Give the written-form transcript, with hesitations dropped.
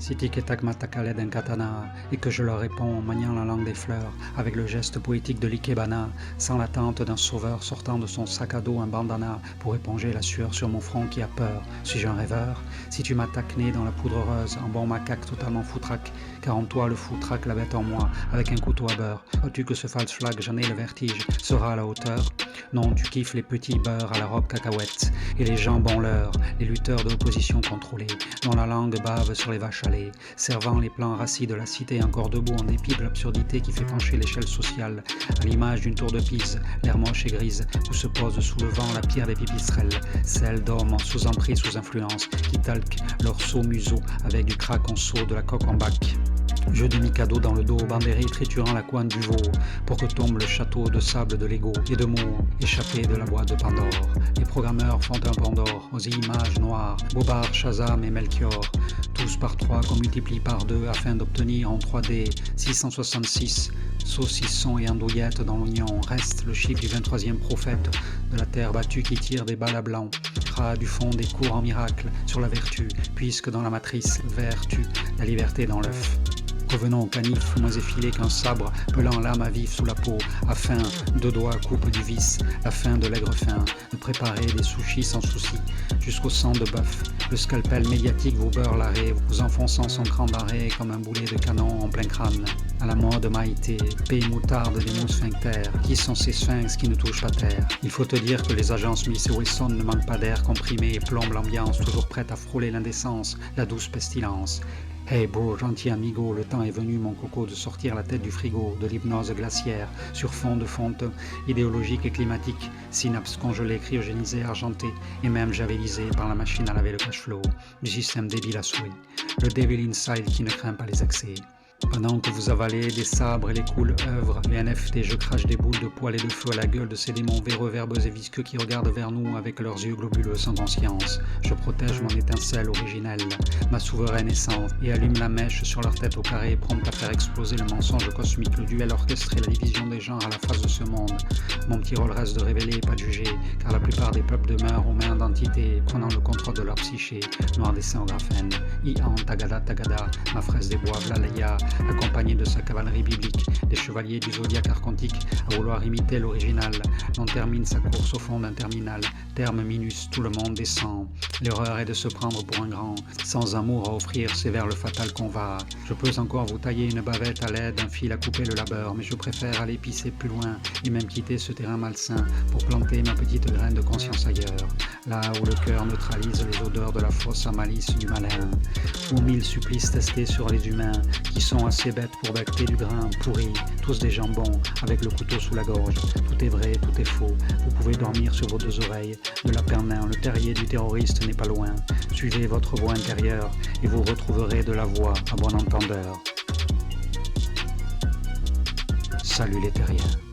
Si tic-tac m'attaque d'un katana et que je leur réponds en maniant la langue des fleurs avec le geste poétique de l'ikebana, sans l'attente d'un sauveur sortant de son sac à dos un bandana pour éponger la sueur sur mon front qui a peur, suis-je un rêveur? Si tu m'attaques né dans la poudre heureuse, un bon macaque totalement foutraque, car en toi le fou traque la bête en moi avec un couteau à beurre, crois-tu que ce false flag, j'en ai le vertige, sera à la hauteur? Non, tu kiffes les petits beurres à la robe cacahuète et les jambes en l'heure, les lutteurs de l'opposition contrôlée, dont la langue bave sur les vaches à lait, servant les plans rassis de la cité encore debout en dépit de l'absurdité qui fait pencher l'échelle sociale, à l'image d'une tour de Pise, l'air moche et grise, où se pose sous le vent la pierre des pipistrelles, celle d'hommes sous emprise, sous influence, qui talquent leur saut museau avec du crack en seau de la coque en bac. Jeu de Mikado dans le dos, Bandéry triturant la couenne du veau, pour que tombe le château de sable de Lego et de mots échappés de la boîte de Pandore. Les programmeurs font un Pandore aux images noires, Bobard, Shazam et Melchior, tous par trois qu'on multiplie par deux afin d'obtenir en 3D 666 saucissons et andouillettes dans l'oignon. Reste le chiffre du 23e prophète de la terre battue qui tire des balles à blanc, du fond des cours en miracle sur la vertu, puisque dans la matrice, vertu, la liberté dans l'œuf. Revenons au canif, moins effilé qu'un sabre, pelant l'âme à vif sous la peau, afin, deux doigts coupe du vice, la fin de l'aigre fin, de préparer des sushis sans souci, jusqu'au sang de bœuf. Le scalpel médiatique vous beurre l'arrêt, vous enfonçant son cran d'arrêt comme un boulet de canon en plein crâne. À la mode Maïté, paix moutarde des mots sphincters, qui sont ces sphinx qui ne touchent pas terre. Il faut te dire que les agences Smith et Wesson ne manquent pas d'air comprimé et plombent l'ambiance, toujours prête à frôler l'indécence, la douce pestilence. Hey bro, gentil amigo, le temps est venu mon coco de sortir la tête du frigo, de l'hypnose glaciaire, sur fond de fonte idéologique et climatique, synapses congelées, cryogénisées, argentées, et même javelisées par la machine à laver le cash flow, du système débile à souhait, le devil inside qui ne craint pas les accès. Pendant que vous avalez des sabres et les coules œuvres, les NFT, je crache des boules de poils et de feu à la gueule de ces démons véreux, verbeux et visqueux qui regardent vers nous avec leurs yeux globuleux sans conscience. Je protège mon étincelle originelle, ma souveraine essence, et allume la mèche sur leur tête au carré, prompte à faire exploser le mensonge cosmique, le duel orchestré, la division des genres à la face de ce monde. Mon petit rôle reste de révéler et pas de juger, car la plupart des peuples demeurent aux mains d'entités, prenant le contrôle de leur psyché. Noir dessin au graphène, Ian, Tagada, Tagada, ma fraise des bois, Vlalaya, accompagné de sa cavalerie biblique, des chevaliers du zodiaque archontique, à vouloir imiter l'original, l'on termine sa course au fond d'un terminal, terme minus, tout le monde descend. L'erreur est de se prendre pour un grand, sans amour à offrir, c'est vers le fatal qu'on va. Je peux encore vous tailler une bavette à l'aide d'un fil à couper le labeur, mais je préfère aller pisser plus loin, et même quitter ce terrain malsain, pour planter ma petite graine de conscience ailleurs, là où le cœur neutralise les odeurs de la fausse malice du malin, où mille supplices testés sur les humains, qui sont assez bêtes pour becter du grain pourri, tous des jambons, avec le couteau sous la gorge. Tout est vrai, tout est faux, vous pouvez dormir sur vos deux oreilles, de Lapernin, le terrier du terroriste n'est pas loin. Suivez votre voix intérieure, et vous retrouverez de la voix à bon entendeur. Salut les terriens.